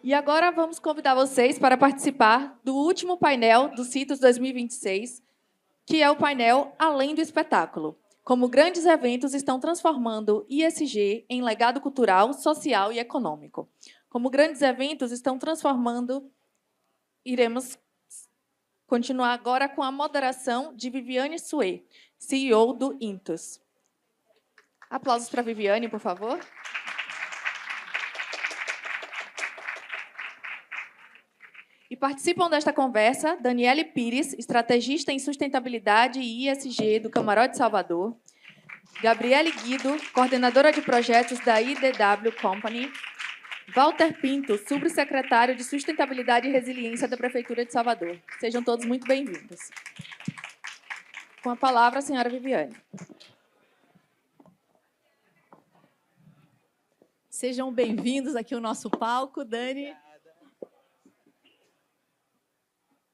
E agora vamos convidar vocês para participar do último painel do CITUS 2026, que é o painel Além do Espetáculo. Como grandes eventos estão transformando ISG em legado cultural, social e econômico. Como grandes eventos estão transformando... Iremos continuar agora com a moderação de Viviane Suê, CEO do Intus. Aplausos para a Viviane, por favor. E participam desta conversa Daniele Pires, estrategista em sustentabilidade e ISG do Camarote Salvador, Gabriele Guido, coordenadora de projetos da IDW Company, Walter Pinto, subsecretário de Sustentabilidade e Resiliência da Prefeitura de Salvador. Sejam todos muito bem-vindos. Com a palavra, a senhora Viviane. Sejam bem-vindos aqui ao nosso palco, Dani.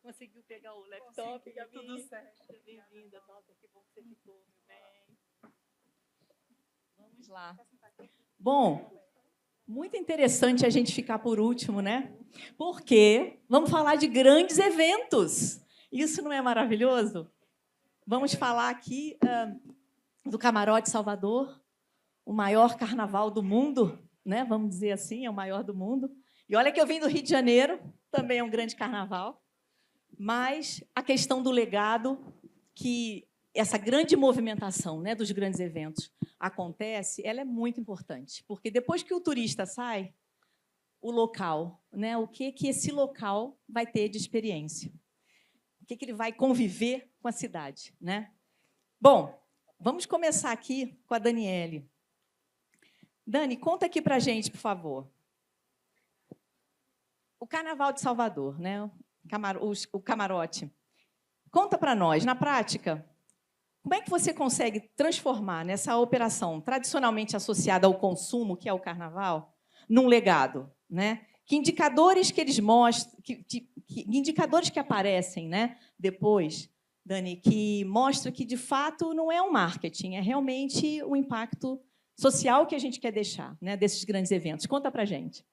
Conseguiu pegar o laptop, Gabi? Tudo certo. Seja bem-vinda. Nossa, que bom que você ficou, meu bem. Vamos lá. Bom, muito interessante a gente ficar por último, né? Porque vamos falar de grandes eventos. Isso não é maravilhoso? Vamos falar aqui do Camarote Salvador, o maior carnaval do mundo, né? Vamos dizer assim, é o maior do mundo. E olha que eu vim do Rio de Janeiro, também é um grande carnaval. Mas a questão do legado, que essa grande movimentação, né, dos grandes eventos acontece, ela é muito importante, porque depois que o turista sai, o local, né, o que esse local vai ter de experiência? O que ele vai conviver com a cidade, né? Bom, vamos começar aqui com a Daniele. Dani, conta aqui para a gente, por favor. O Carnaval de Salvador, né? O camarote. Conta para nós, na prática, como é que você consegue transformar nessa operação tradicionalmente associada ao consumo, que é o carnaval, num legado, né? Que indicadores que eles mostram, que indicadores que aparecem, né, depois, Dani, que mostra que, de fato, não é um marketing, é realmente o impacto social que a gente quer deixar, né, desses grandes eventos. Conta para a gente.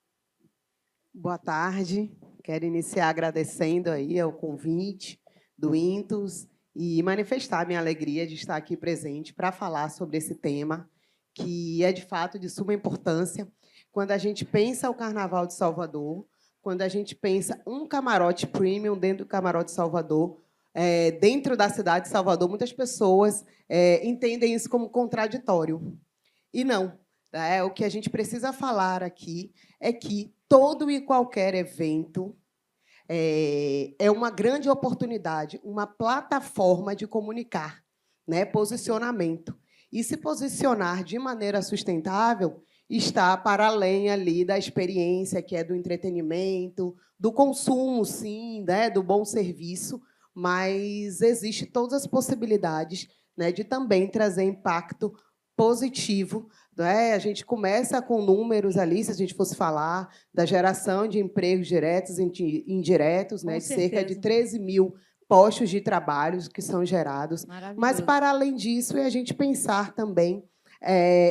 Boa tarde. Quero iniciar agradecendo aí ao convite do Intus e manifestar minha alegria de estar aqui presente para falar sobre esse tema, que é, de fato, de suma importância. Quando a gente pensa o Carnaval de Salvador, quando a gente pensa um camarote premium dentro do Camarote de Salvador, dentro da cidade de Salvador, muitas pessoas entendem isso como contraditório. E não. O que a gente precisa falar aqui é que todo e qualquer evento é uma grande oportunidade, uma plataforma de comunicar, né, posicionamento. E se posicionar de maneira sustentável está para além ali da experiência, que é do entretenimento, do consumo, sim, né, do bom serviço, mas existe todas as possibilidades, né, de também trazer impacto positivo. A gente começa com números ali, se a gente fosse falar da geração de empregos diretos e indiretos, né, de cerca de 13 mil postos de trabalho que são gerados. Mas, para além disso, é a gente pensar também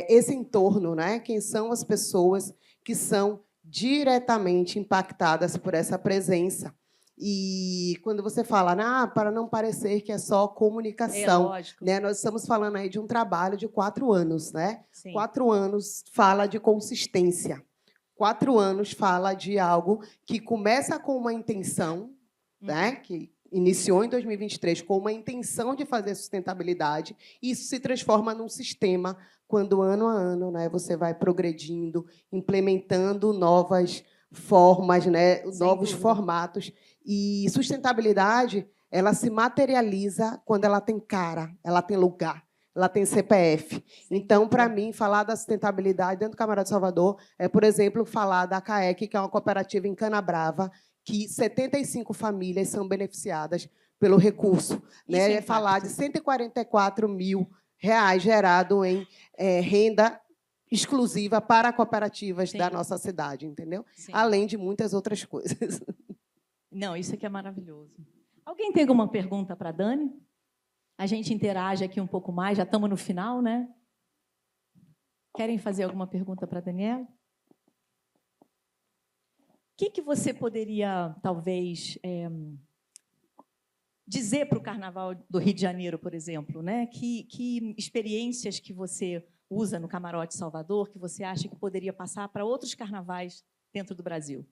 esse entorno, né? Quem são as pessoas que são diretamente impactadas por essa presença. E quando você fala, para não parecer que é só comunicação, né? Nós estamos falando aí de um trabalho de 4 anos, né? Sim. 4 anos fala de consistência. 4 anos fala de algo que começa com uma intenção, né? Que iniciou em 2023 com uma intenção de fazer sustentabilidade, e isso se transforma num sistema quando, ano a ano, né, você vai progredindo, implementando novas formas, né, novos formatos. E sustentabilidade, ela se materializa quando ela tem cara, ela tem lugar, ela tem CPF. Então, para mim, falar da sustentabilidade dentro do Camarote de Salvador é, por exemplo, falar da CAEC, que é uma cooperativa em Canabrava, que 75 famílias são beneficiadas pelo recurso. Né? É falar de R$144 mil gerado em renda exclusiva para cooperativas da nossa cidade, entendeu? Sim. Além de muitas outras coisas. Não, isso aqui é maravilhoso. Alguém tem alguma pergunta para a Dani? A gente interage aqui um pouco mais, já estamos no final, né? Querem fazer alguma pergunta para a Daniela? que você poderia, talvez, dizer para o Carnaval do Rio de Janeiro, por exemplo, né? Que experiências que você usa no Camarote Salvador, que você acha que poderia passar para outros carnavais dentro do Brasil?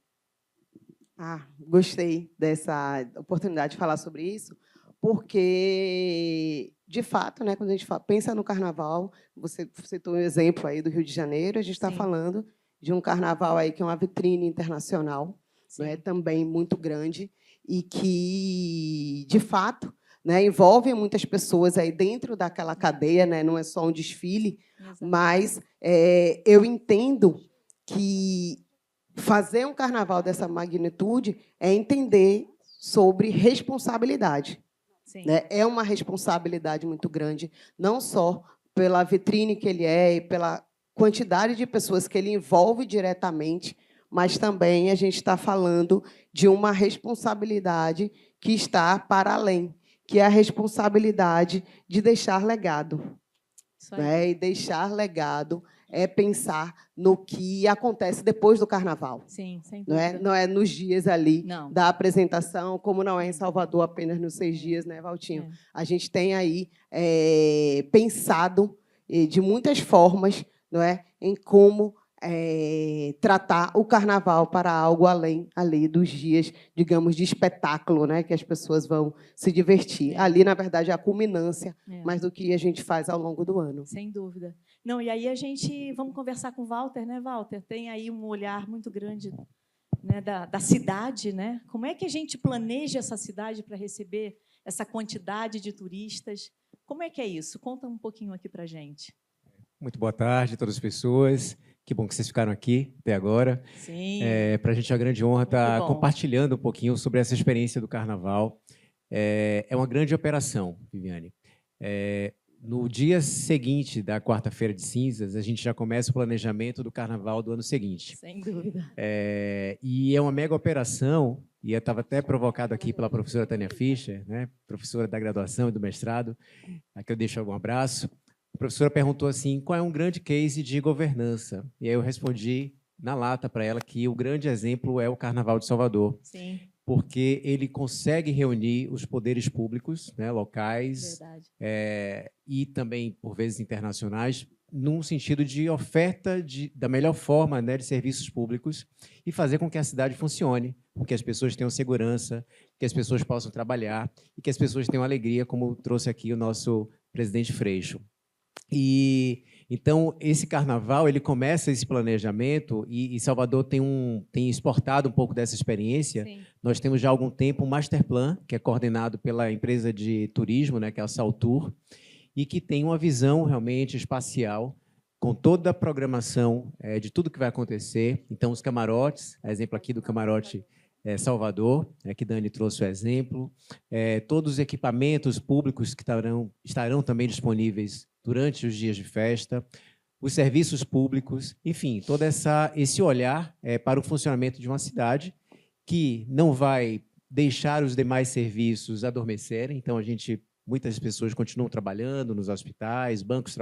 Gostei dessa oportunidade de falar sobre isso, porque, de fato, né, quando a gente pensa no carnaval, você citou um exemplo aí do Rio de Janeiro, a gente está falando de um carnaval aí que é uma vitrine internacional, né, também muito grande, e que, de fato, né, envolve muitas pessoas aí dentro daquela cadeia, né, não é só um desfile. Exato. Mas eu entendo que fazer um carnaval dessa magnitude é entender sobre responsabilidade. Né? É uma responsabilidade muito grande, não só pela vitrine que ele é e pela quantidade de pessoas que ele envolve diretamente, mas também a gente está falando de uma responsabilidade que está para além, que é a responsabilidade de deixar legado. Né? E deixar legado é pensar no que acontece depois do Carnaval. Sim, sem dúvida. Não é nos dias ali da apresentação, como não é em Salvador apenas nos 6 dias, né, Valtinho? A gente tem aí pensado de muitas formas, não é, em como tratar o Carnaval para algo além ali dos dias, digamos, de espetáculo, né, que as pessoas vão se divertir. Ali, na verdade, é a culminância mais do que a gente faz ao longo do ano. Sem dúvida. Não, e aí a gente vamos conversar com o Walter, né, Walter? Tem aí um olhar muito grande, né, da cidade, né? Como é que a gente planeja essa cidade para receber essa quantidade de turistas? Como é que é isso? Conta um pouquinho aqui para a gente. Muito boa tarde a todas as pessoas. Que bom que vocês ficaram aqui até agora. Sim. Para a gente é uma grande honra estar compartilhando um pouquinho sobre essa experiência do Carnaval. É uma grande operação, Viviane. No dia seguinte da quarta-feira de cinzas, a gente já começa o planejamento do Carnaval do ano seguinte. Sem dúvida. E é uma mega operação, e eu estava até provocado aqui pela professora Tânia Fischer, né, professora da graduação e do mestrado, a que eu deixo algum abraço. A professora perguntou assim, qual é um grande case de governança? E aí eu respondi na lata para ela que o grande exemplo é o Carnaval de Salvador. Sim. Porque ele consegue reunir os poderes públicos, né, locais, e também, por vezes, internacionais, num sentido de oferta da melhor forma, né, de serviços públicos e fazer com que a cidade funcione, com que as pessoas tenham segurança, que as pessoas possam trabalhar e que as pessoas tenham alegria, como trouxe aqui o nosso presidente Freixo. E então esse Carnaval ele começa esse planejamento e Salvador tem exportado um pouco dessa experiência. Sim. Nós temos já há algum tempo um masterplan que é coordenado pela empresa de turismo, né, que é a Saltur, e que tem uma visão realmente espacial com toda a programação de tudo que vai acontecer. Então os camarotes, exemplo aqui do camarote Salvador, que Dani trouxe o exemplo, todos os equipamentos públicos que estarão também disponíveis durante os dias de festa, os serviços públicos, enfim, todo esse olhar para o funcionamento de uma cidade que não vai deixar os demais serviços adormecerem. Então, muitas pessoas continuam trabalhando nos hospitais, bancos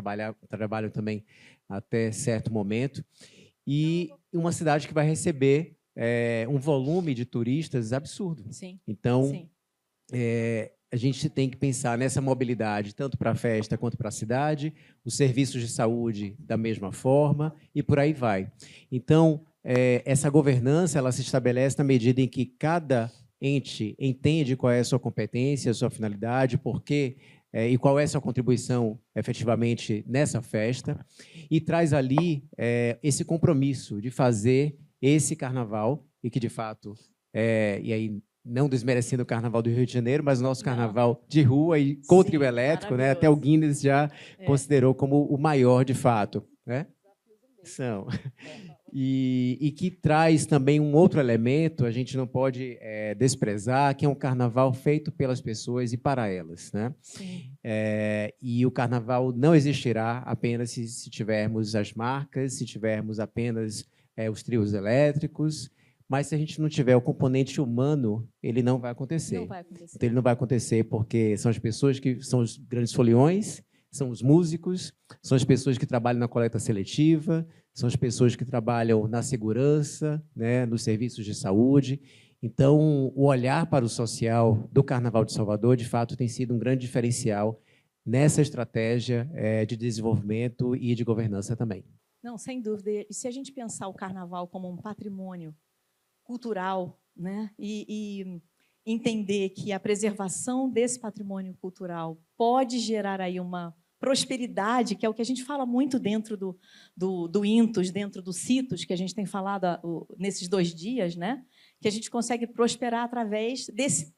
trabalham também até certo momento, e uma cidade que vai receber um volume de turistas absurdo. Sim. Então, Sim. A gente tem que pensar nessa mobilidade, tanto para a festa quanto para a cidade, os serviços de saúde da mesma forma, e por aí vai. Então, essa governança ela se estabelece na medida em que cada ente entende qual é a sua competência, a sua finalidade, porquê e qual é a sua contribuição, efetivamente, nessa festa, e traz ali esse compromisso de fazer esse carnaval, e que, de fato, e aí não desmerecendo o Carnaval do Rio de Janeiro, mas o nosso Carnaval de rua e com trio elétrico, né? Até o Guinness já considerou como o maior, de fato. Né? São. E que traz também um outro elemento, a gente não pode desprezar, que é um carnaval feito pelas pessoas e para elas. Né? Sim. E o carnaval não existirá apenas se tivermos as marcas, se tivermos apenas os trios elétricos, mas se a gente não tiver o componente humano, ele não vai acontecer. Não vai acontecer. Então, ele não vai acontecer porque são as pessoas que são os grandes foliões, são os músicos, são as pessoas que trabalham na coleta seletiva, são as pessoas que trabalham na segurança, né, nos serviços de saúde. Então, o olhar para o social do Carnaval de Salvador, de fato, tem sido um grande diferencial nessa estratégia de desenvolvimento e de governança também. Não, sem dúvida. E se a gente pensar o Carnaval como um patrimônio cultural, né, e entender que a preservação desse patrimônio cultural pode gerar aí uma prosperidade, que é o que a gente fala muito dentro do Intus, dentro do Citus, que a gente tem falado nesses 2 dias, né? Que a gente consegue prosperar através desse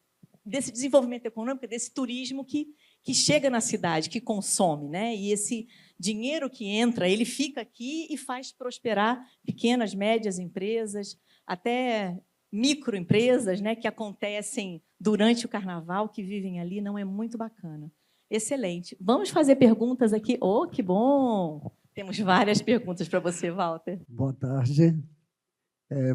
desenvolvimento econômico, desse turismo que chega na cidade, que consome, né? E esse dinheiro que entra, ele fica aqui e faz prosperar pequenas, médias empresas, até microempresas, né, que acontecem durante o Carnaval, que vivem ali, não é muito bacana. Excelente. Vamos fazer perguntas aqui. Oh, que bom! Temos várias perguntas para você, Walter. Boa tarde.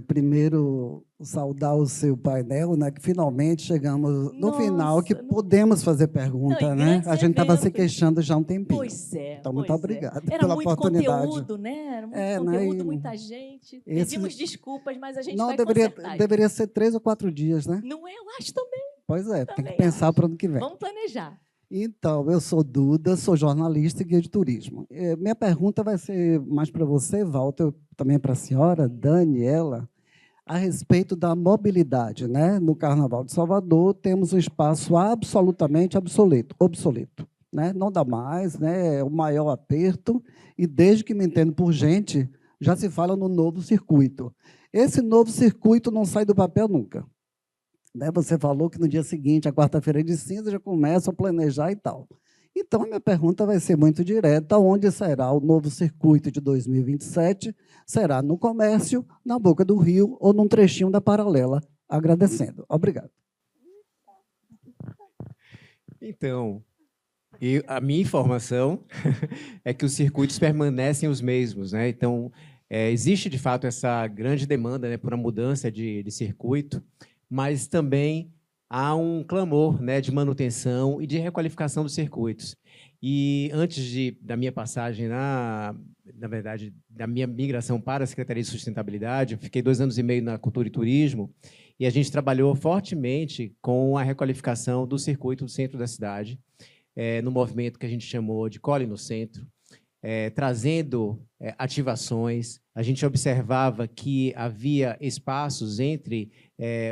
Primeiro, saudar o seu painel, né, que finalmente chegamos no final, que podemos fazer pergunta, né? A gente estava se queixando já há um tempinho. Pois é. Então, muito obrigado pela oportunidade. Conteúdo, né? Era muito conteúdo, muita gente. Pedimos desculpas, mas a gente vai consertar. Deveria ser 3 ou 4 dias, né? Não é? Eu acho também. Pois é, tem que pensar para o ano que vem. Vamos planejar. Então, eu sou Duda, sou jornalista e guia de turismo. Minha pergunta vai ser mais para você, Walter, também para a senhora, Daniela, a respeito da mobilidade, né? No Carnaval de Salvador, temos um espaço absolutamente obsoleto, né? Não dá mais, né? É o maior aperto, e desde que me entendo por gente, já se fala no novo circuito. Esse novo circuito não sai do papel nunca. Né? Você falou que no dia seguinte, a quarta-feira de cinza, já começa a planejar e tal. Então, a minha pergunta vai ser muito direta: onde será o novo circuito de 2027? Será no comércio, na Boca do Rio ou num trechinho da Paralela? Agradecendo. Obrigado. Então, a minha informação é que os circuitos permanecem os mesmos, né? Então, existe, de fato, essa grande demanda, né, por uma mudança de circuito, mas também há um clamor, né, de manutenção e de requalificação dos circuitos. E antes da minha passagem, na verdade, da minha migração para a Secretaria de Sustentabilidade, eu fiquei 2 anos e meio na Cultura e Turismo, e a gente trabalhou fortemente com a requalificação do circuito do centro da cidade, no movimento que a gente chamou de Cole no Centro, trazendo ativações. A gente observava que havia espaços entre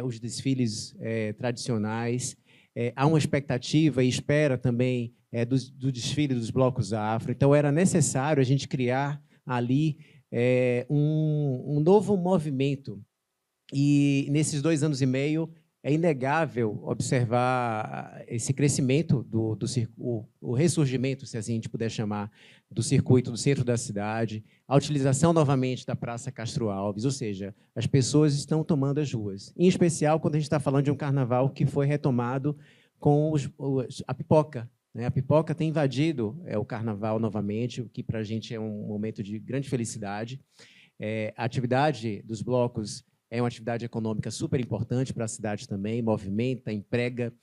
os desfiles tradicionais, há uma expectativa e espera também do desfile dos blocos afro. Então, era necessário a gente criar ali um novo movimento. E, nesses 2 anos e meio, é inegável observar esse crescimento o ressurgimento, se assim a gente puder chamar, do circuito do centro da cidade, a utilização novamente da Praça Castro Alves, ou seja, as pessoas estão tomando as ruas. Em especial quando a gente está falando de um carnaval que foi retomado com a pipoca. Né? A pipoca tem invadido o carnaval novamente, o que para a gente é um momento de grande felicidade. A atividade dos blocos é uma atividade econômica super importante para a cidade também, movimenta, emprega,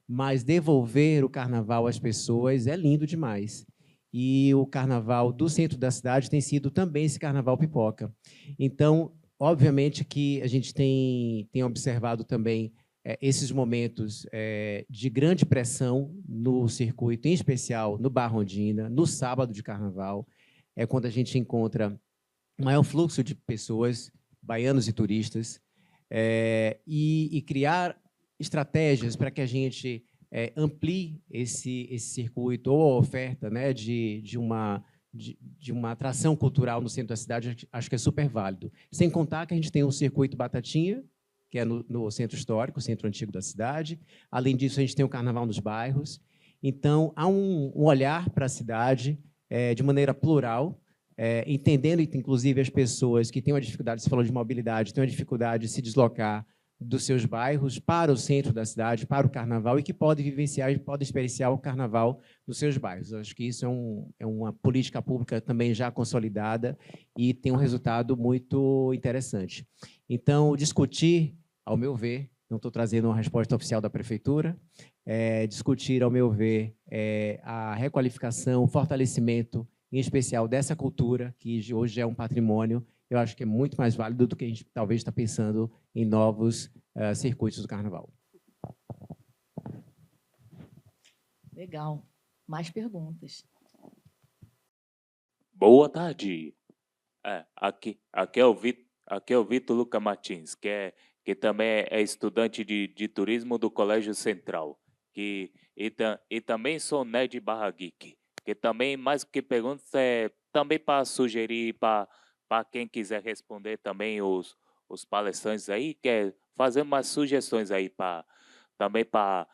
mas devolver o carnaval às pessoas é lindo demais. E o carnaval do centro da cidade tem sido também esse carnaval pipoca. Então, obviamente que a gente tem observado também esses momentos de grande pressão no circuito, em especial no Barrondina, no sábado de carnaval, é quando a gente encontra o maior fluxo de pessoas, baianos e turistas, e criar estratégias para que a gente amplie esse circuito ou a oferta, né, de uma atração cultural no centro da cidade, acho que é super válido. Sem contar que a gente tem um circuito Batatinha, que é no centro histórico, centro antigo da cidade. Além disso, a gente tem o carnaval nos bairros. Então, há um olhar para a cidade de maneira plural, entendendo, inclusive, as pessoas que têm uma dificuldade, você falou de mobilidade, têm uma dificuldade de se deslocar dos seus bairros para o centro da cidade, para o carnaval, e que podem vivenciar e podem experienciar o carnaval nos seus bairros. Eu acho que isso é uma política pública também já consolidada e tem um resultado muito interessante. Então, discutir, ao meu ver, não estou trazendo uma resposta oficial da prefeitura, discutir, ao meu ver, a requalificação, o fortalecimento, em especial dessa cultura, que hoje é um patrimônio. Eu acho que é muito mais válido do que a gente talvez está pensando em novos circuitos do Carnaval. Legal. Mais perguntas. Boa tarde. Aqui é o Vitor Luca Martins, que também é estudante de turismo do Colégio Central, e também sou nerd barra geek, que também, mais que perguntas, também para sugerir para quem quiser responder também os palestrantes aí, fazer umas sugestões aí também para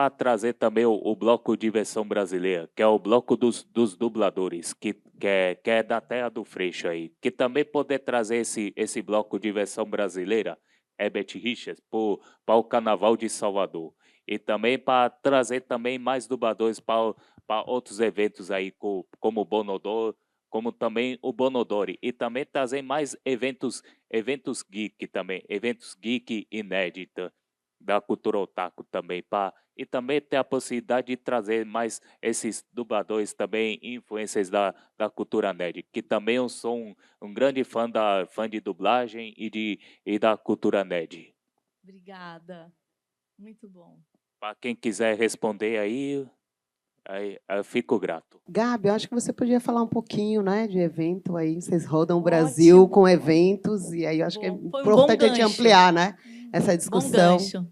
trazer também o bloco Diversão Brasileira, que é o bloco dos dubladores, que é da terra do Freixo aí, que também poder trazer esse bloco Diversão Brasileira, Herbert Richards, para o Carnaval de Salvador. E também para trazer também mais dubladores para outros eventos aí, como o Bonodoro, como também o Bonodori. E também trazer mais eventos geek também, eventos geek inédita da cultura otaku também, e também ter a possibilidade de trazer mais esses dubladores também, influências da cultura nerd, que também eu sou um grande fã de dublagem e da cultura nerd. Obrigada. Muito bom. Para quem quiser responder aí eu fico grato. Gabi, eu acho que você podia falar um pouquinho, né, de evento aí. Vocês rodam o Brasil com eventos, e aí eu acho que é importante a gente ampliar, né, essa discussão. Bom gancho.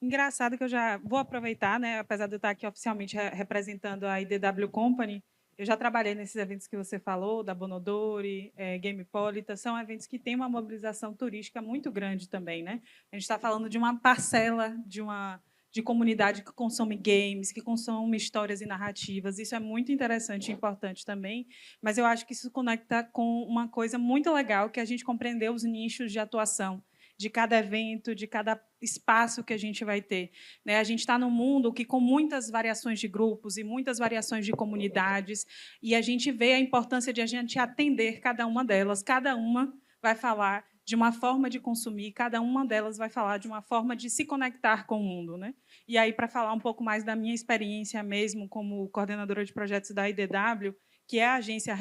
Engraçado que eu já vou aproveitar, né, apesar de eu estar aqui oficialmente representando a IDW Company, eu já trabalhei nesses eventos que você falou, da Bonodori, Gamepolita, são eventos que têm uma mobilização turística muito grande também, né? A gente está falando de uma parcela de comunidade que consome games, que consome histórias e narrativas. Isso é muito interessante e importante também, mas eu acho que isso conecta com uma coisa muito legal, que a gente compreendeu os nichos de atuação de cada evento, de cada espaço que a gente vai ter. Né? A gente está num mundo que com muitas variações de grupos e muitas variações de comunidades, e a gente vê a importância de a gente atender cada uma delas. Cada uma vai falar de uma forma de consumir, cada uma delas vai falar de uma forma de se conectar com o mundo. Né? E aí, para falar um pouco mais da minha experiência mesmo como coordenadora de projetos da IDW, que é a agência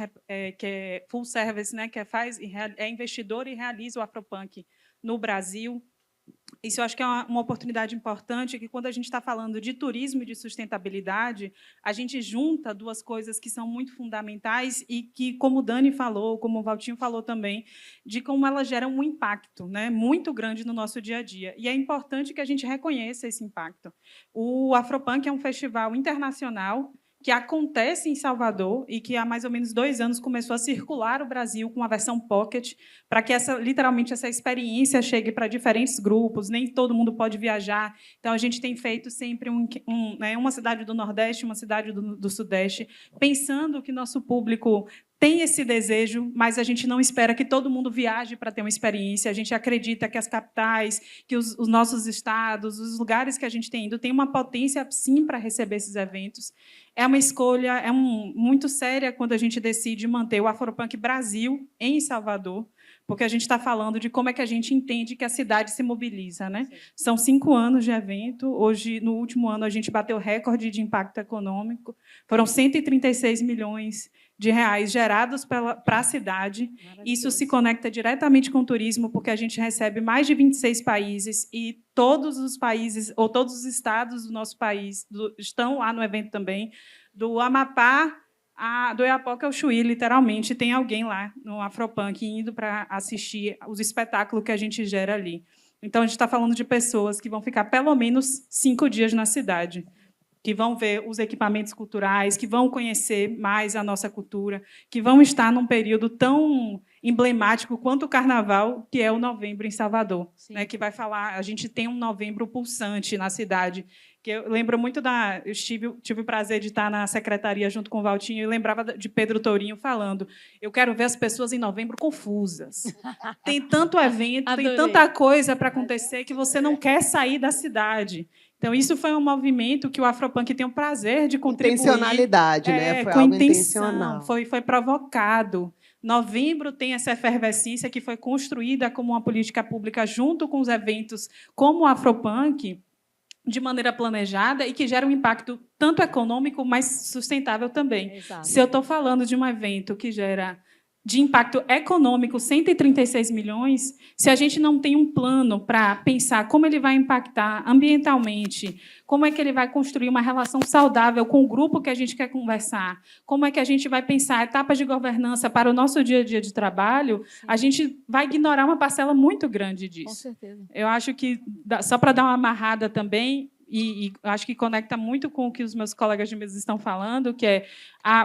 que é full service, né, que é investidora e realiza o Afropunk no Brasil. Isso eu acho que é uma oportunidade importante, que quando a gente está falando de turismo e de sustentabilidade, a gente junta duas coisas que são muito fundamentais e que, como o Dani falou, como o Valtinho falou também, de como elas geram um impacto, né, muito grande no nosso dia a dia. E é importante que a gente reconheça esse impacto. O Afropunk é um festival internacional que acontece em Salvador e que há mais ou menos 2 anos começou a circular o Brasil com a versão pocket, para que literalmente essa experiência chegue para diferentes grupos. Nem todo mundo pode viajar, então a gente tem feito sempre uma cidade do Nordeste, uma cidade do Sudeste, pensando que nosso público tem esse desejo, mas a gente não espera que todo mundo viaje para ter uma experiência. A gente acredita que as capitais, que os nossos estados, os lugares que a gente tem ido, têm uma potência, sim, para receber esses eventos. É uma escolha muito séria quando a gente decide manter o Afropunk Brasil em Salvador, porque a gente está falando de como é que a gente entende que a cidade se mobiliza. Né? São 5 anos de evento. Hoje, no último ano, a gente bateu recorde de impacto econômico. Foram 136 milhões de reais gerados para a cidade. Isso se conecta diretamente com o turismo, porque a gente recebe mais de 26 países e todos os países, ou todos os estados do nosso país estão lá no evento também. Do Amapá do Oiapoque ao Chuí, literalmente, tem alguém lá no Afropunk indo para assistir os espetáculos que a gente gera ali. Então, a gente está falando de pessoas que vão ficar pelo menos 5 dias na cidade, que vão ver os equipamentos culturais, que vão conhecer mais a nossa cultura, que vão estar num período tão emblemático quanto o Carnaval, que é o Novembro em Salvador, né, que vai falar. A gente tem um Novembro pulsante na cidade, que eu lembro muito eu tive o prazer de estar na secretaria junto com o Valtinho e lembrava de Pedro Tourinho falando: eu quero ver as pessoas em novembro confusas. Tem tanto evento, Adorei. Tem tanta coisa para acontecer que você não quer sair da cidade. Então, isso foi um movimento que o Afropunk tem o prazer de contribuir. Intencionalidade, né? Foi com algo intenção, intencional. foi provocado. Novembro tem essa efervescência que foi construída como uma política pública junto com os eventos como o Afropunk, de maneira planejada e que gera um impacto tanto econômico, mas sustentável também. Exato. Se eu estou falando de um evento que gera de impacto econômico 136 milhões, se a gente não tem um plano para pensar como ele vai impactar ambientalmente, como é que ele vai construir uma relação saudável com o grupo que a gente quer conversar, como é que a gente vai pensar etapas de governança para o nosso dia a dia de trabalho, a gente vai ignorar uma parcela muito grande disso. Com certeza. Eu acho que, só para dar uma amarrada também, e acho que conecta muito com o que os meus colegas de mesa estão falando, que é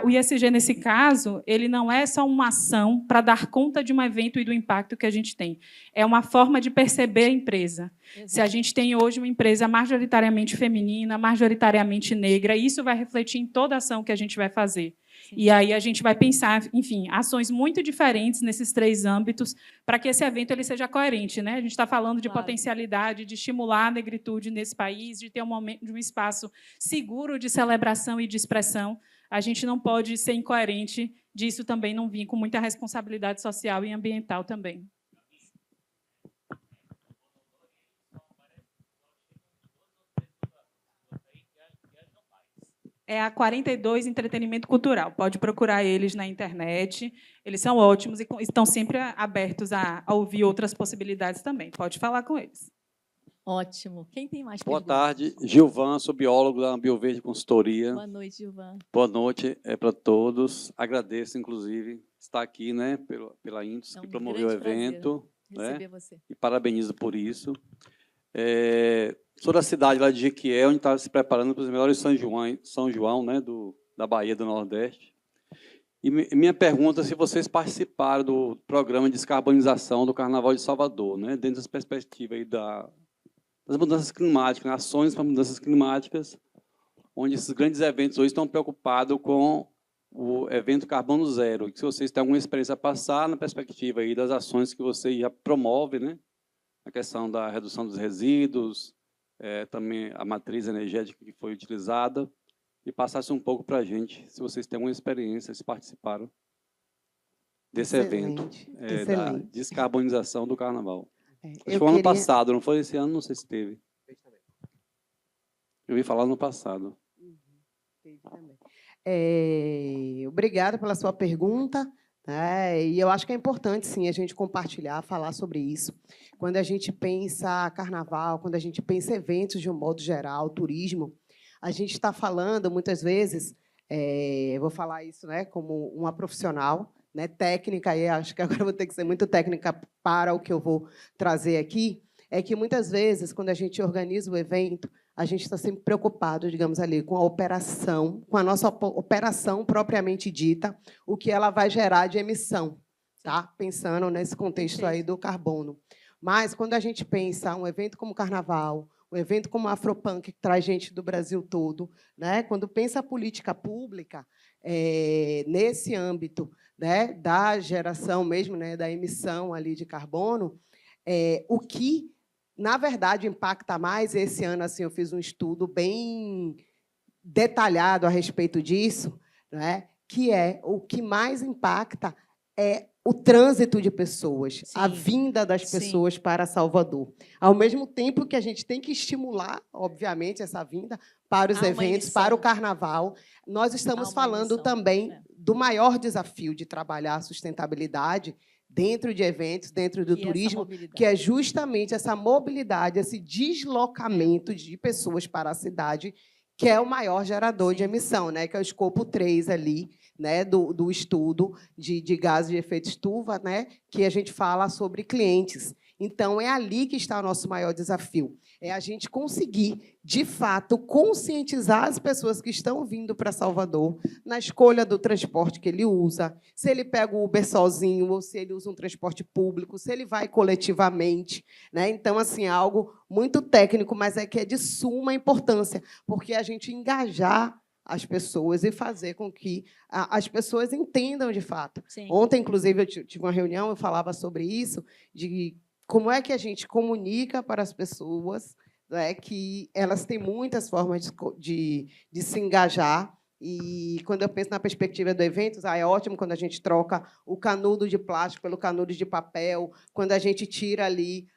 o ISG, nesse caso, ele não é só uma ação para dar conta de um evento e do impacto que a gente tem. É uma forma de perceber a empresa. Exato. Se a gente tem hoje uma empresa majoritariamente feminina, majoritariamente negra, isso vai refletir em toda a ação que a gente vai fazer. Sim. E aí a gente vai pensar, enfim, ações muito diferentes nesses 3 âmbitos para que esse evento ele seja coerente, né? A gente está falando de potencialidade, de estimular a negritude nesse país, de ter um espaço seguro de celebração e de expressão. A gente não pode ser incoerente disso também não vir com muita responsabilidade social e ambiental também. É a 42 Entretenimento Cultural. Pode procurar eles na internet. Eles são ótimos e estão sempre abertos a ouvir outras possibilidades também. Pode falar com eles. Ótimo. Quem tem mais Boa perguntas? tarde, Gilvan, sou biólogo da Bioverde Consultoria. Boa noite, Gilvan. Boa noite para todos. Agradeço, inclusive, estar aqui, né, pela Intus, É um que promoveu o grande prazer evento, receber né, você. e parabenizo por isso. Sou da cidade lá de Jequié, onde está se preparando para os melhores São João, né, da Bahia do Nordeste. E minha pergunta é se vocês participaram do programa de descarbonização do Carnaval de Salvador, né, dentro das perspectivas aí das mudanças climáticas, né, ações para mudanças climáticas, onde esses grandes eventos hoje estão preocupados com o evento Carbono Zero. Se vocês têm alguma experiência a passar na perspectiva aí das ações que vocês já promovem, né, a questão da redução dos resíduos, também a matriz energética que foi utilizada, e passasse um pouco para a gente, se vocês têm uma experiência, se participaram desse evento da descarbonização do Carnaval. Acho que foi ano passado, não foi esse ano, não sei se teve. Eu ouvi falar no passado. Obrigada pela sua pergunta. E eu acho que é importante, sim, a gente compartilhar, falar sobre isso. Quando a gente pensa carnaval, quando a gente pensa eventos de um modo geral, turismo, a gente está falando, muitas vezes, vou falar isso, né, como uma profissional, né, técnica, e acho que agora vou ter que ser muito técnica para o que eu vou trazer aqui, é que, muitas vezes, quando a gente organiza o evento, a gente está sempre preocupado, digamos ali, com a operação, com a nossa operação propriamente dita, o que ela vai gerar de emissão, tá? Pensando nesse contexto aí do carbono. Mas, quando a gente pensa um evento como o Carnaval, um evento como o Afropunk, que traz gente do Brasil todo, né? Quando pensa a política pública, nesse âmbito, né, da geração mesmo, né, da emissão ali de carbono, o que, na verdade, impacta mais, esse ano assim, eu fiz um estudo bem detalhado a respeito disso, né, que o que mais impacta é o trânsito de pessoas, Sim. a vinda das pessoas para Salvador. Ao mesmo tempo que a gente tem que estimular, obviamente, essa vinda para os eventos, para o Carnaval, nós estamos falando também do maior desafio de trabalhar a sustentabilidade dentro de eventos, dentro do turismo, que é justamente essa mobilidade, esse deslocamento de pessoas para a cidade, que é o maior gerador de emissão, né? Que é o escopo 3 ali, né? do estudo de gases de efeito estufa, né? Que a gente fala sobre clientes. Então, é ali que está o nosso maior desafio. É a gente conseguir, de fato, conscientizar as pessoas que estão vindo para Salvador na escolha do transporte que ele usa, se ele pega o Uber sozinho ou se ele usa um transporte público, se ele vai coletivamente, né? Então, assim, é algo muito técnico, mas que é de suma importância, porque a gente engajar as pessoas e fazer com que as pessoas entendam de fato. Sim. Ontem, inclusive, eu tive uma reunião, eu falava sobre isso, de como é que a gente comunica para as pessoas, né, que elas têm muitas formas de se engajar, E quando eu penso na perspectiva do evento, é ótimo quando a gente troca o canudo de plástico pelo canudo de papel, quando a gente tira ali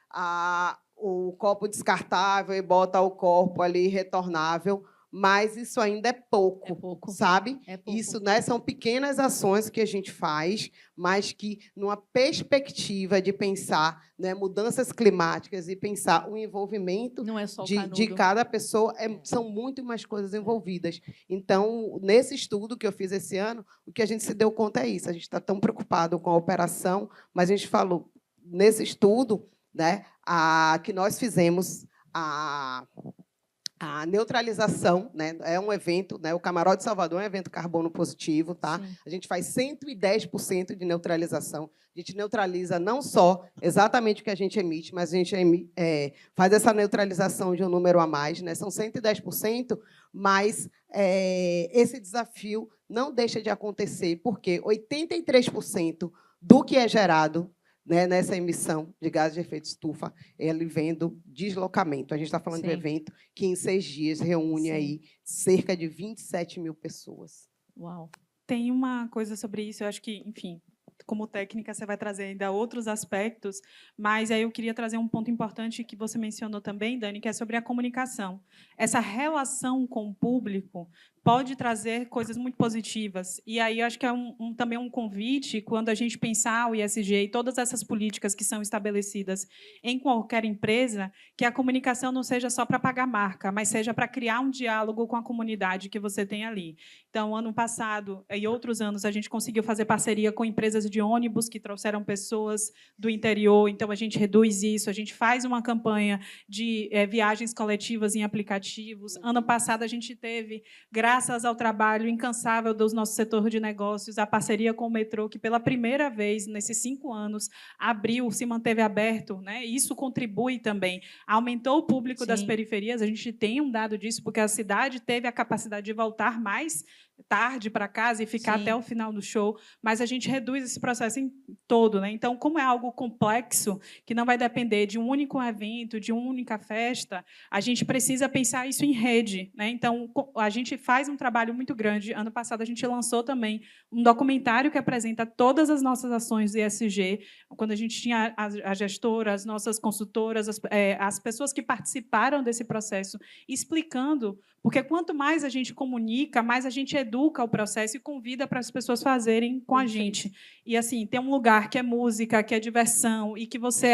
o copo descartável e bota o copo ali retornável, mas isso ainda é pouco, sabe? É pouco. Isso, né, são pequenas ações que a gente faz, mas que, numa perspectiva de pensar, né, mudanças climáticas e pensar o envolvimento Não é só o de canudo. cada pessoa, são muito mais coisas envolvidas. Então, nesse estudo que eu fiz esse ano, o que a gente se deu conta é isso. A gente está tão preocupado com a operação, mas a gente falou, nesse estudo, né, que nós fizemos a neutralização, né? É um evento, né? O Camarote de Salvador é um evento carbono positivo, tá? Sim. A gente faz 110% de neutralização. A gente neutraliza não só exatamente o que a gente emite, mas a gente faz essa neutralização de um número a mais, né? São 110%, mas esse desafio não deixa de acontecer, porque 83% do que é gerado, né, nessa emissão de gases de efeito estufa, ele vem do deslocamento. A gente está falando de um Sim. evento que, em 6 dias, reúne Sim. aí cerca de 27 mil pessoas. Uau. Tem uma coisa sobre isso, eu acho que, enfim, como técnica, você vai trazer ainda outros aspectos, mas aí eu queria trazer um ponto importante que você mencionou também, Dani, que é sobre a comunicação. Essa relação com o público pode trazer coisas muito positivas. E aí eu acho que é também um convite, quando a gente pensar o ISG e todas essas políticas que são estabelecidas em qualquer empresa, que a comunicação não seja só para pagar marca, mas seja para criar um diálogo com a comunidade que você tem ali. Então, ano passado e outros anos, a gente conseguiu fazer parceria com empresas de ônibus que trouxeram pessoas do interior. Então, a gente reduz isso, a gente faz uma campanha de viagens coletivas em aplicativos. Ano passado, a gente teve, graças ao trabalho incansável do nosso setor de negócios, a parceria com o metrô, que, pela primeira vez, nesses 5 anos, abriu, se manteve aberto, né? Isso contribui também. Aumentou o público das Sim. periferias, a gente tem um dado disso, porque a cidade teve a capacidade de voltar mais tarde para casa e ficar Sim. até o final do show, mas a gente reduz esse processo todo, né? Então, como é algo complexo, que não vai depender de um único evento, de uma única festa, a gente precisa pensar isso em rede, né? Então, a gente faz um trabalho muito grande. Ano passado, a gente lançou também um documentário que apresenta todas as nossas ações de ESG, quando a gente tinha a gestora, as nossas consultoras, as pessoas que participaram desse processo, explicando, porque quanto mais a gente comunica, mais a gente educa o processo e convida para as pessoas fazerem com a gente. E, assim, tem um lugar que é música, que é diversão, e que você,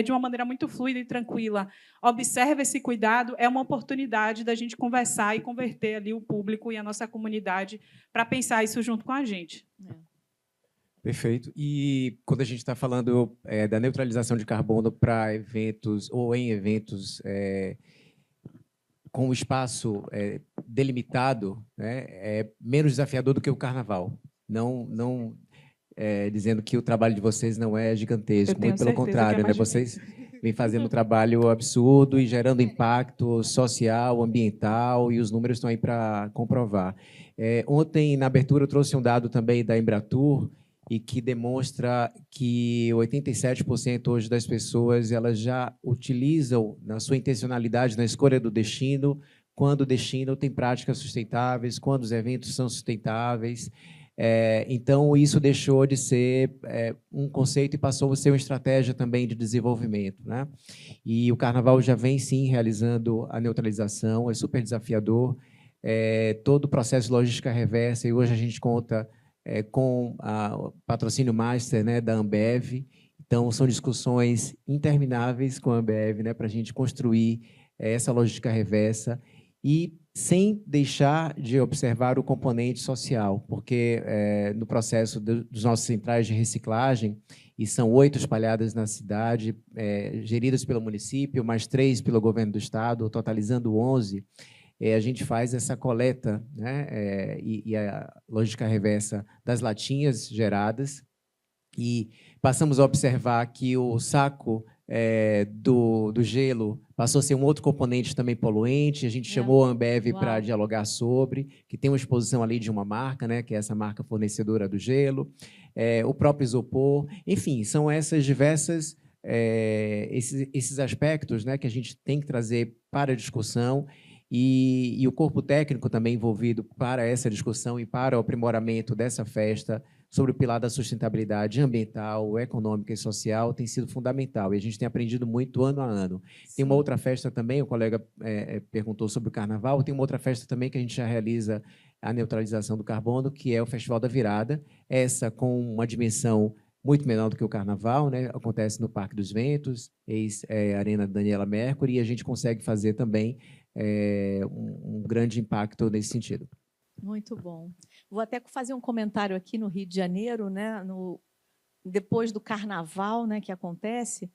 de uma maneira muito fluida e tranquila, observa esse cuidado, é uma oportunidade da gente conversar e converter ali o público e a nossa comunidade para pensar isso junto com a gente. Perfeito. E quando a gente está falando da neutralização de carbono para eventos ou em eventos com o espaço delimitado, né, é menos desafiador do que o carnaval. Não dizendo que o trabalho de vocês não é gigantesco, muito pelo contrário, né? Vocês vêm fazendo um trabalho absurdo e gerando impacto social, ambiental, e os números estão aí para comprovar. Ontem, na abertura, eu trouxe um dado também da Embratur, e que demonstra que 87% hoje das pessoas elas já utilizam, na sua intencionalidade, na escolha do destino, quando o destino tem práticas sustentáveis, quando os eventos são sustentáveis. Então, isso deixou de ser um conceito e passou a ser uma estratégia também de desenvolvimento, né? E o Carnaval já vem, sim, realizando a neutralização, é super desafiador, todo o processo de logística reversa, e hoje a gente conta com o patrocínio master, né, da Ambev. Então, são discussões intermináveis com a Ambev, né, para a gente construir essa logística reversa e sem deixar de observar o componente social, porque no processo dos nossos centrais de reciclagem, e são 8 espalhadas na cidade, geridas pelo município, mais 3 pelo governo do estado, totalizando 11, a gente faz essa coleta, né, e a lógica reversa das latinhas geradas, e passamos a observar que o saco do gelo passou a ser um outro componente também poluente. A gente chamou a Ambev para dialogar sobre, que tem uma exposição ali de uma marca, né, que é essa marca fornecedora do gelo, o próprio isopor. Enfim, são essas diversas esses aspectos, né, que a gente tem que trazer para a discussão. E o corpo técnico também envolvido para essa discussão e para o aprimoramento dessa festa sobre o pilar da sustentabilidade ambiental, econômica e social tem sido fundamental. E a gente tem aprendido muito ano a ano. Tem uma outra festa também, o colega perguntou sobre o Carnaval, tem uma outra festa também que a gente já realiza a neutralização do carbono, que é o Festival da Virada, essa com uma dimensão muito menor do que o Carnaval, né? Acontece no Parque dos Ventos, Arena Daniela Mercury, e a gente consegue fazer também um grande impacto nesse sentido. Muito bom. Vou até fazer um comentário aqui no Rio de Janeiro, né? Depois do Carnaval, né, que acontece,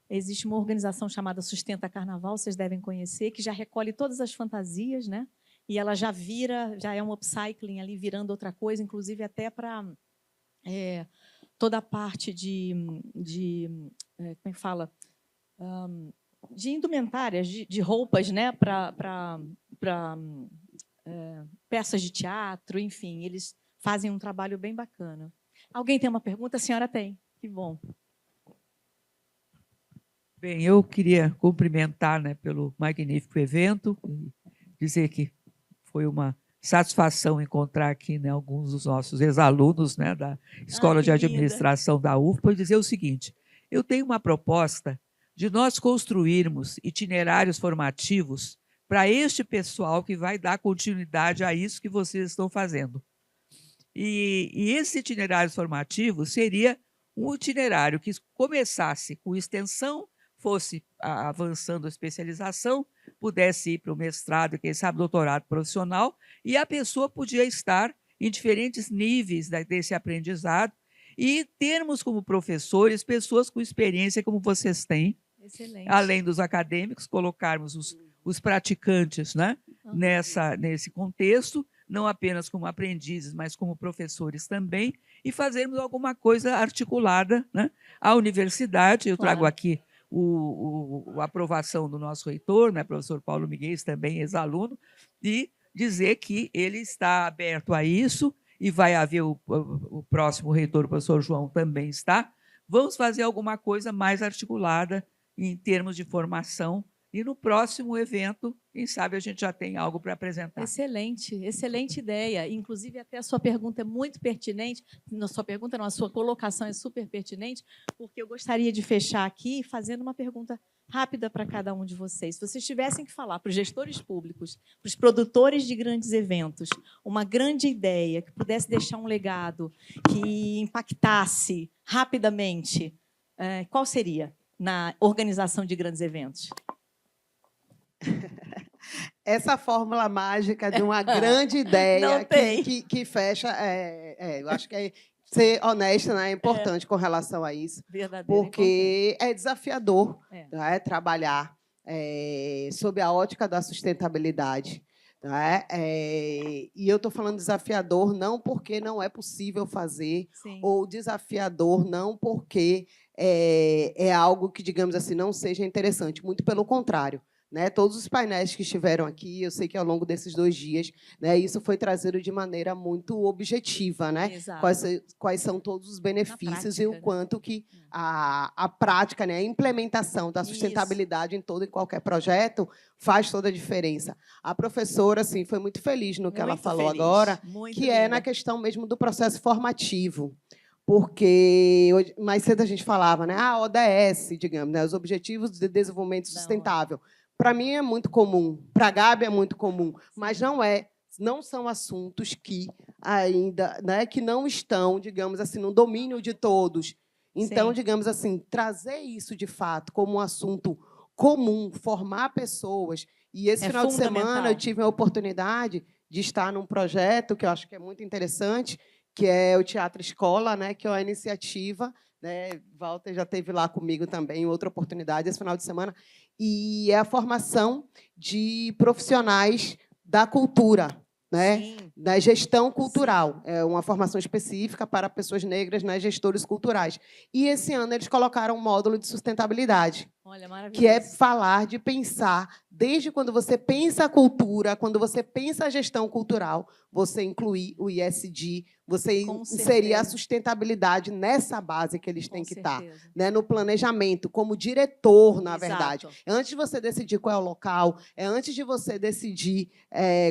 existe uma organização chamada Sustenta Carnaval, vocês devem conhecer, que já recolhe todas as fantasias, né? E ela já é um upcycling ali, virando outra coisa, inclusive até para toda a parte como é que fala? De indumentárias, de roupas, né? Para peças de teatro, enfim, eles fazem um trabalho bem bacana. Alguém tem uma pergunta? A senhora tem. Que bom. Bem, eu queria cumprimentar, né, pelo magnífico evento, dizer que foi uma satisfação encontrar aqui, né, alguns dos nossos ex-alunos, né, da Escola de Administração da UFPA, e dizer o seguinte: eu tenho uma proposta de nós construirmos itinerários formativos para este pessoal que vai dar continuidade a isso que vocês estão fazendo. E esse itinerário formativo seria um itinerário que começasse com extensão, fosse avançando a especialização, pudesse ir para o mestrado, quem sabe doutorado profissional, e a pessoa podia estar em diferentes níveis desse aprendizado e termos como professores pessoas com experiência como vocês têm. Excelente. Além dos acadêmicos, colocarmos os praticantes, né, nesse contexto, não apenas como aprendizes, mas como professores também, e fazermos alguma coisa articulada, né? A universidade, eu trago aqui a aprovação do nosso reitor, né, professor Paulo Miguel, também ex-aluno, e dizer que ele está aberto a isso, e vai haver o próximo reitor, o professor João, também está. Vamos fazer alguma coisa mais articulada em termos de formação, e no próximo evento, quem sabe a gente já tem algo para apresentar. Excelente, excelente ideia. Inclusive, até a sua pergunta é muito pertinente. Não, sua pergunta não, a sua colocação é super pertinente, porque eu gostaria de fechar aqui fazendo uma pergunta rápida para cada um de vocês. Se vocês tivessem que falar para os gestores públicos, para os produtores de grandes eventos, uma grande ideia que pudesse deixar um legado, que impactasse rapidamente, qual seria na organização de grandes eventos? Essa fórmula mágica de uma grande ideia que fecha, eu acho que ser honesta, né, é importante com relação a isso, porque é desafiador né, trabalhar sob a ótica da sustentabilidade. Né? E eu estou falando desafiador não porque não é possível fazer, ou desafiador não porque é algo que, digamos assim, não seja interessante, muito pelo contrário. Né, todos os painéis que estiveram aqui, eu sei que ao longo desses 2 dias, né, isso foi trazido de maneira muito objetiva, né? Quais são todos os benefícios prática, e o quanto que a prática, né, a implementação da sustentabilidade em todo e qualquer projeto faz toda a diferença. A professora assim, foi muito feliz no que ela falou agora, que é na questão mesmo do processo formativo. Porque mais cedo a gente falava, né, ODS, digamos, né, os Objetivos de Desenvolvimento Sustentável. Para mim é muito comum, para a Gabi é muito comum, mas não são assuntos que ainda, né, que não estão, digamos assim, no domínio de todos. Então, digamos assim, trazer isso de fato como um assunto comum, formar pessoas. E esse final de semana eu tive a oportunidade de estar num projeto que eu acho que é muito interessante, que é o Teatro Escola, né, que é uma iniciativa, né, Walter já esteve lá comigo também, outra oportunidade esse final de semana, e é a formação de profissionais da cultura, né, da gestão cultural. É uma formação específica para pessoas negras, né, gestores culturais. E esse ano eles colocaram um módulo de sustentabilidade, que é falar de pensar desde quando você pensa a cultura, quando você pensa a gestão cultural, você incluir o ISD, você Com inserir a certeza. sustentabilidade nessa base que eles têm Com que estar, certeza. né, no planejamento, como diretor, na Exato. verdade. É antes de você decidir qual é o local, é antes de você decidir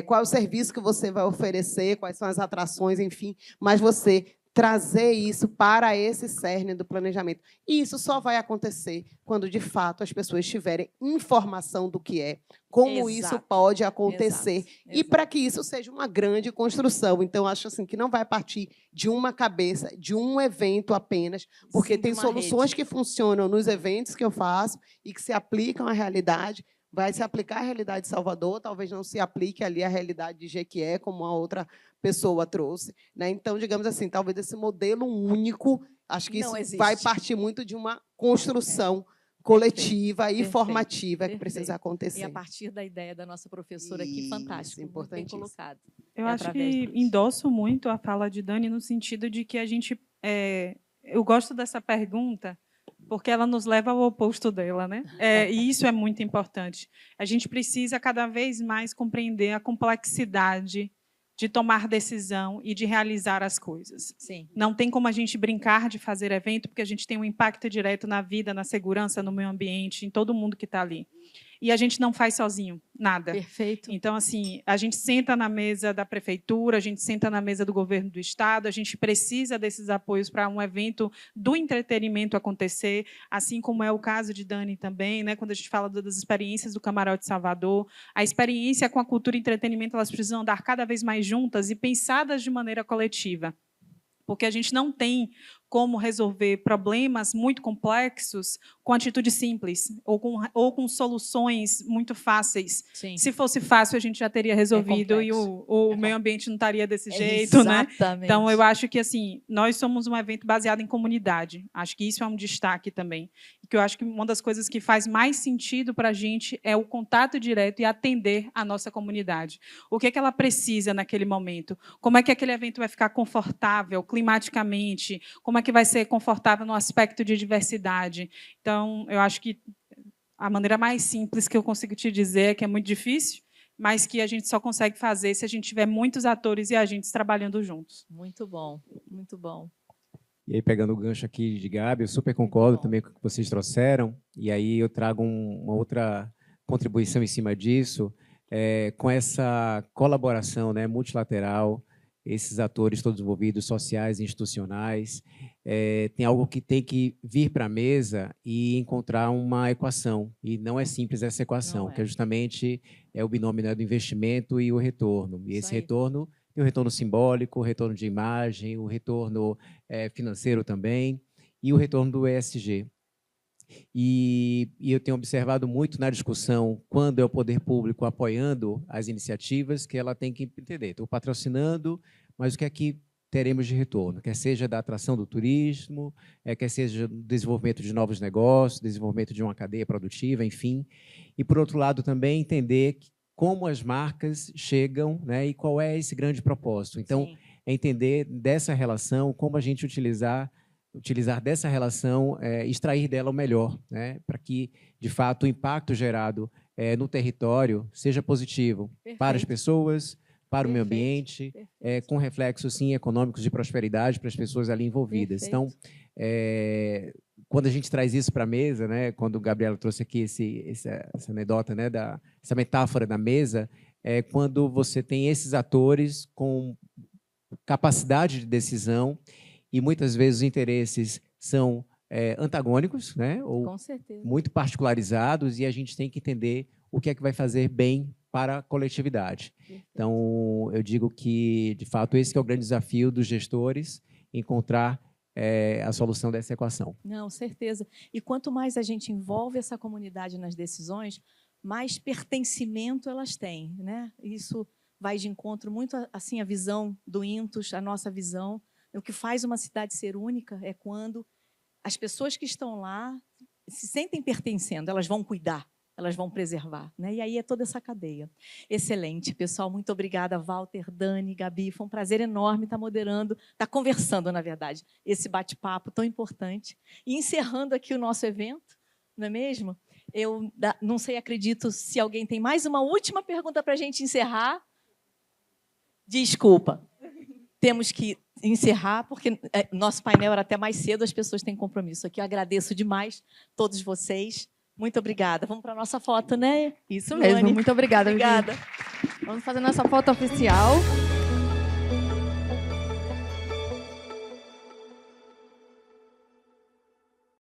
qual é o serviço que você vai oferecer, quais são as atrações, enfim, mas você trazer isso para esse cerne do planejamento. E isso só vai acontecer quando, de fato, as pessoas tiverem informação do que é, como isso Exato. pode acontecer, Exato. e para que isso seja uma grande construção. Então, acho assim que não vai partir de uma cabeça, de um evento apenas, porque Sim, de tem uma soluções rede. que funcionam nos eventos que eu faço e que se aplicam à realidade. Vai se aplicar à realidade de Salvador, talvez não se aplique ali à realidade de Jequié, como a outra pessoa trouxe, né? Então, digamos assim, talvez esse modelo único, acho que Não isso vai existe. partir muito de uma construção coletiva e Perfeito. formativa que Perfeito. precisa E a acontecer. partir da ideia da nossa professora aqui, Isso, fantástico, muito bem importantíssimo. colocado. Eu É acho através que disso. endosso muito a fala de Dani no sentido de que a gente... eu gosto dessa pergunta porque ela nos leva ao oposto dela, né? E isso é muito importante. A gente precisa cada vez mais compreender a complexidade de tomar decisão e de realizar as coisas. Sim. Não tem como a gente brincar de fazer evento, porque a gente tem um impacto direto na vida, na segurança, no meio ambiente, em todo mundo que está ali. E a gente não faz sozinho, nada. Perfeito. Então, assim, a gente senta na mesa da prefeitura, a gente senta na mesa do governo do estado, a gente precisa desses apoios para um evento do entretenimento acontecer, assim como é o caso de Dani também, né? Quando a gente fala das experiências do Camarote Salvador, a experiência com a cultura e entretenimento, elas precisam andar cada vez mais juntas e pensadas de maneira coletiva, porque a gente não tem como resolver problemas muito complexos com atitude simples ou com soluções muito fáceis. Sim. Se fosse fácil, a gente já teria resolvido e o meio ambiente não estaria desse jeito, né? Exatamente. Então, eu acho que assim, nós somos um evento baseado em comunidade. Acho que isso é um destaque também. E que eu acho que uma das coisas que faz mais sentido para a gente é o contato direto e atender a nossa comunidade. O que é que ela precisa naquele momento? Como é que aquele evento vai ficar confortável climaticamente? Como é que vai ser confortável no aspecto de diversidade? Então, eu acho que a maneira mais simples que eu consigo te dizer é que é muito difícil, mas que a gente só consegue fazer se a gente tiver muitos atores e agentes trabalhando juntos. Muito bom, muito bom. E aí, pegando o gancho aqui de Gabi, eu super concordo também com o que vocês trouxeram, e aí eu trago uma outra contribuição em cima disso, com essa colaboração, né, multilateral, esses atores todos envolvidos, sociais, institucionais, tem algo que tem que vir para a mesa e encontrar uma equação, e não é simples essa equação, que é justamente o binômio, né, do investimento e o retorno. E esse retorno tem o retorno simbólico, o retorno de imagem, o retorno financeiro também, e o retorno do ESG. E eu tenho observado muito na discussão, quando é o poder público apoiando as iniciativas, que ela tem que entender. Estou patrocinando, mas o que é que teremos de retorno? Quer seja da atração do turismo, quer seja do desenvolvimento de novos negócios, desenvolvimento de uma cadeia produtiva, enfim. E, por outro lado, também entender como as marcas chegam, né, e qual é esse grande propósito. Então, entender dessa relação, como a gente utilizar dessa relação, extrair dela o melhor, né, para que, de fato, o impacto gerado no território seja positivo para as pessoas, para o meio ambiente, com reflexos, sim, econômicos de prosperidade para as pessoas ali envolvidas. Então, quando a gente traz isso para a mesa, né, quando o Gabriela trouxe aqui essa anedota, né, essa metáfora da mesa, quando você tem esses atores com capacidade de decisão e muitas vezes os interesses são antagônicos, né, ou muito particularizados, e a gente tem que entender o que é que vai fazer bem para a coletividade. Então, eu digo que, de fato, esse que é o grande desafio dos gestores, encontrar a solução dessa equação. Não, certeza. E quanto mais a gente envolve essa comunidade nas decisões, mais pertencimento elas têm, né? Isso vai de encontro muito assim a visão do Intus, a nossa visão. O que faz uma cidade ser única é quando as pessoas que estão lá se sentem pertencendo, elas vão cuidar, elas vão preservar, né? E aí é toda essa cadeia. Excelente, pessoal. Muito obrigada, Walter, Dani, Gabi. Foi um prazer enorme estar moderando, estar conversando, na verdade, esse bate-papo tão importante. E encerrando aqui o nosso evento, não é mesmo? Eu não sei, acredito, se alguém tem mais uma última pergunta para a gente encerrar. Desculpa. Temos que encerrar, porque nosso painel era até mais cedo, as pessoas têm compromisso aqui. Eu agradeço demais todos vocês. Muito obrigada. Vamos para a nossa foto, né? Isso mesmo. Luane? Muito obrigada. Obrigada. Vamos fazer nossa foto oficial.